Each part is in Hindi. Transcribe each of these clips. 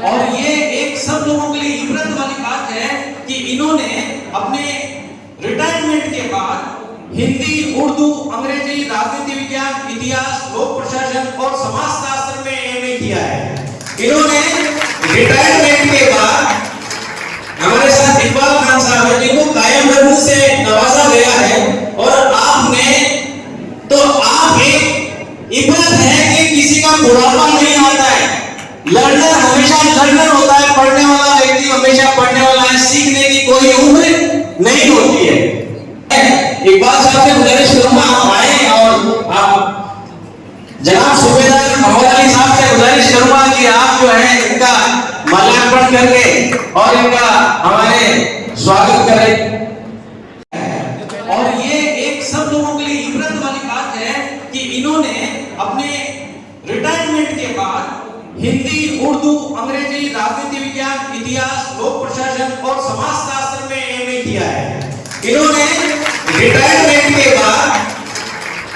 और ये एक सब लोगों के लिए इबरत वाली बात है कि इन्होंने अपने रिटायरमेंट के बाद हिंदी, उर्दू, अंग्रेजी, राजनीति विज्ञान, इतिहास, लोक प्रशासन और समाज शास्त्र में एमए किया है। इन्होंने रिटायरमेंट के बाद हमारे साथ इकबाल खान साहब है जिनको कायम रत्न से नवाजा गया है और आपने तो आप एक इबरत है कि किसी का बुढ़ापा नहीं आता है। लर्नर हमेशा लर्नर होता है, पढ़ने वाला व्यक्ति हमेशा पढ़ने वाला है, सीखने की कोई उम्र नहीं होती है। इकबाल साहब से गुजारिश करूंगा आप आए और आप जनाब सूबेदार मोहम्मद अली साहब से गुजारिश करूंगा कि आप जो है इनका माल्यार्पण करके और इनका हमारे स्वागत करें। और ये एक सब लोगों के लिए इबरत वाली बात है कि इन्होंने अपने रिटायरमेंट के बाद हिंदी, उर्दू, अंग्रेजी, राजनीति विज्ञान, इतिहास, लोक प्रशासन और समाज शास्त्र में एमए किया है। इन्होंने रिटायरमेंट के बाद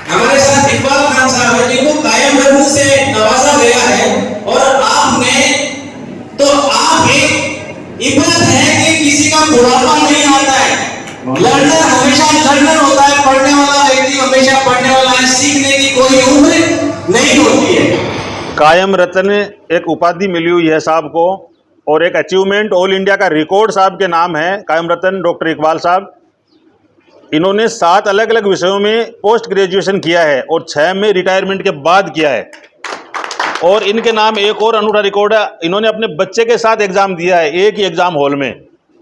हमारे साथ इकबाल खान साहब है जिनको कायम रत्न से नवाजा गया है और आपने तो आप एक इबरत है कि किसी का बुढ़ापा नहीं आता है। लर्नर हमेशा लर्नर होता है, पढ़ने वाला व्यक्ति हमेशा पढ़ने वाला है, सीखने की कोई उम्र नहीं होती है। कायम रत्न एक उपाधि मिली हुई है साहब को और एक अचीवमेंट ऑल इंडिया का रिकॉर्ड साहब के नाम है कायम रत्न डॉक्टर इकबाल साहब। इन्होंने 7 अलग अलग विषयों में पोस्ट ग्रेजुएशन किया है और 6 में रिटायरमेंट के बाद किया है। और इनके नाम एक और अनूठा रिकॉर्ड है, इन्होंने अपने बच्चे के साथ एग्ज़ाम दिया है एक ही एग्ज़ाम हॉल में।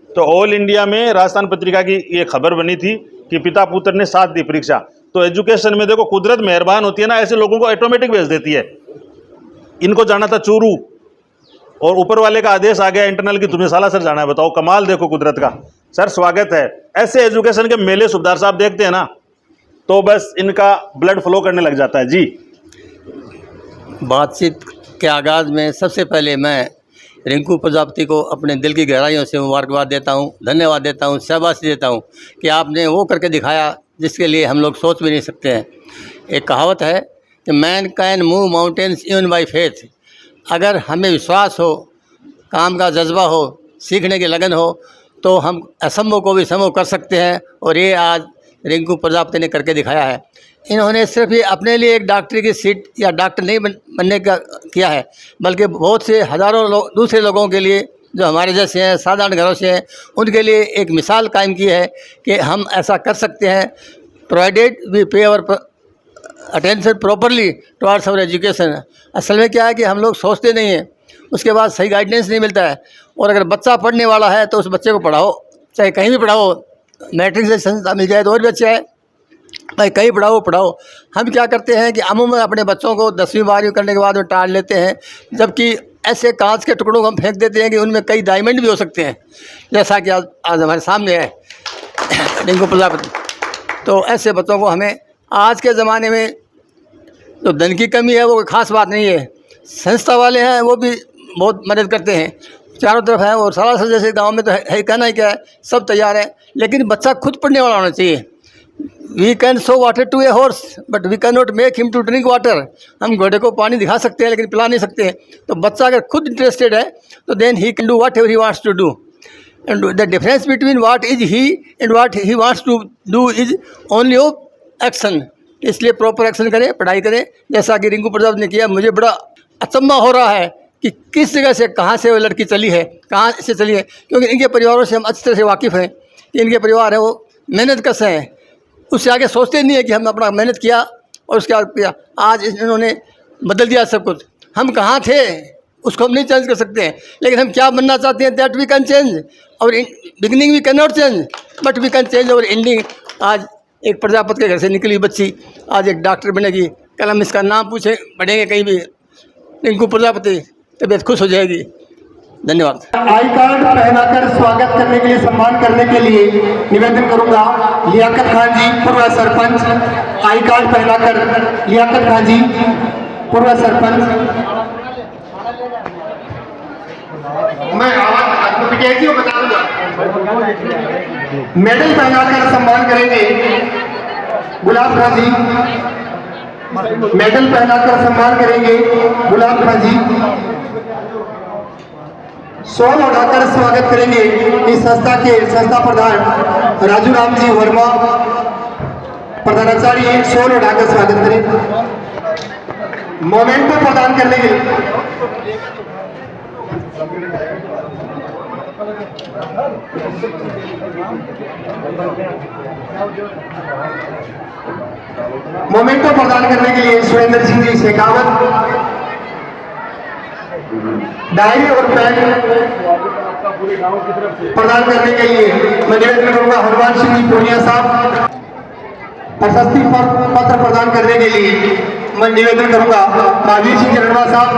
तो ऑल इंडिया में राजस्थान पत्रिका की ये खबर बनी थी कि पिता पुत्र ने साथ दी परीक्षा। तो एजुकेशन में देखो कुदरत मेहरबान होती है ना, ऐसे लोगों को ऑटोमेटिक भेज देती है। इनको जाना था चूरू और ऊपर वाले का आदेश आ गया इंटरनल की तुम्हें सालासर जाना है। बताओ कमाल देखो कुदरत का। सर स्वागत है। ऐसे एजुकेशन के मेले सुबेदार साहब देखते हैं ना तो बस इनका ब्लड फ्लो करने लग जाता है। जी, बातचीत के आगाज़ में सबसे पहले मैं रिंकू प्रजापति को अपने दिल की गहराइयों से मुबारकबाद देता हूँ, धन्यवाद देता हूँ, शाबाशी देता हूँ कि आपने वो करके दिखाया जिसके लिए हम लोग सोच भी नहीं सकते हैं। एक कहावत है कि man can move mountains even by faith. अगर हमें विश्वास हो, काम का जज्बा हो, सीखने की लगन हो तो हम असंभव को भी संभव कर सकते हैं और ये आज रिंकू प्रजापति ने करके दिखाया है। इन्होंने सिर्फ ये अपने लिए एक डॉक्टरी की सीट या डॉक्टर नहीं बनने का किया है, बल्कि बहुत से हज़ारों दूसरे लोगों के लिए जो हमारे जैसे हैं, साधारण घरों से हैं, उनके लिए एक मिसाल कायम की है कि हम ऐसा कर सकते हैं provided we pay our attention properly towards our education. असल में क्या है कि हम लोग सोचते नहीं हैं, उसके बाद सही गाइडेंस नहीं मिलता है। और अगर बच्चा पढ़ने वाला है तो उस बच्चे को पढ़ाओ, चाहे कहीं भी पढ़ाओ, मैट्रिक से संस्था मिल जाए तो और भी अच्छा है, भाई कहीं पढ़ाओ। हम क्या करते हैं कि अमूमन अपने बच्चों को 10वीं 12वीं करने के बाद में टाल लेते हैं, जबकि ऐसे कांच के टुकड़ों को हम फेंक देते हैं कि उनमें कई डायमंड भी हो सकते हैं, जैसा कि आज हमारे सामने है रिंकू प्रजापति। तो ऐसे बच्चों को हमें आज के ज़माने में जो धन की कमी है वो कोई ख़ास बात नहीं है, संस्था वाले हैं वो भी बहुत मदद करते हैं, चारों तरफ है। और सालासर जैसे गांव में तो है कहना ही क्या है, सब तैयार है, लेकिन बच्चा खुद पढ़ने वाला होना चाहिए। We can show water to a horse but we can not make him to drink water. हम घोड़े को पानी दिखा सकते हैं लेकिन पिला नहीं सकते। तो बच्चा अगर खुद इंटरेस्टेड है तो then he can do whatever he wants to do. And the difference between what is he and what he wants to do is only of action. इसलिए प्रॉपर एक्शन करें, पढ़ाई करें, जैसा कि रिंकू प्रजापति ने किया। मुझे बड़ा अचंभा हो रहा है कि किस जगह से, कहाँ से वो लड़की चली है, कहाँ से चली है, क्योंकि इनके परिवारों से हम अच्छी तरह से वाकिफ़ हैं कि इनके परिवार है वो मेहनत कश हैं, उससे आगे सोचते नहीं है कि हम अपना मेहनत किया और उसके बाद किया। आज इन्होंने बदल दिया सब कुछ। हम कहाँ थे उसको हम नहीं चेंज कर सकते हैं, लेकिन हम क्या बनना चाहते हैं that we can change. Our beginning we can not change but we can change our ending. आज एक प्रजापति के घर से निकली बच्ची आज एक डॉक्टर बनेगी, कल हम इसका नाम पूछे पढ़ेंगे कहीं भी रिंकू प्रजापति, तबीयत खुश हो जाएगी। धन्यवाद। आई कार्ड पहनाकर स्वागत करने के लिए, सम्मान करने के लिए निवेदन करूंगा लियाकत खान जी, पूर्व सरपंच। आई कार्ड पहनाकर लियाकत खान जी, पूर्व सरपंच। मैं आवाज बता दूंगा। मेडल पहनाकर सम्मान करेंगे गुलाब खान जी। मेडल पहनाकर सम्मान करेंगे गुलाब खान जी। शॉल उठाकर स्वागत करेंगे इस संस्था के संस्था प्रधान राजू राम जी वर्मा। प्रधानाचार्य शॉल उठाकर स्वागत करें। मोमेंटो प्रदान करने के लिए सुरेंद्र सिंह जी शेखावत। डायरी और पेन प्रदान करने के लिए मैं निवेदन करूंगा हनुमान सिंह जी पूर्णिया साहब। प्रशस्ति पत्र प्रदान करने के लिए मैं निवेदन करूंगा महावीर सिंह चरणवा साहब।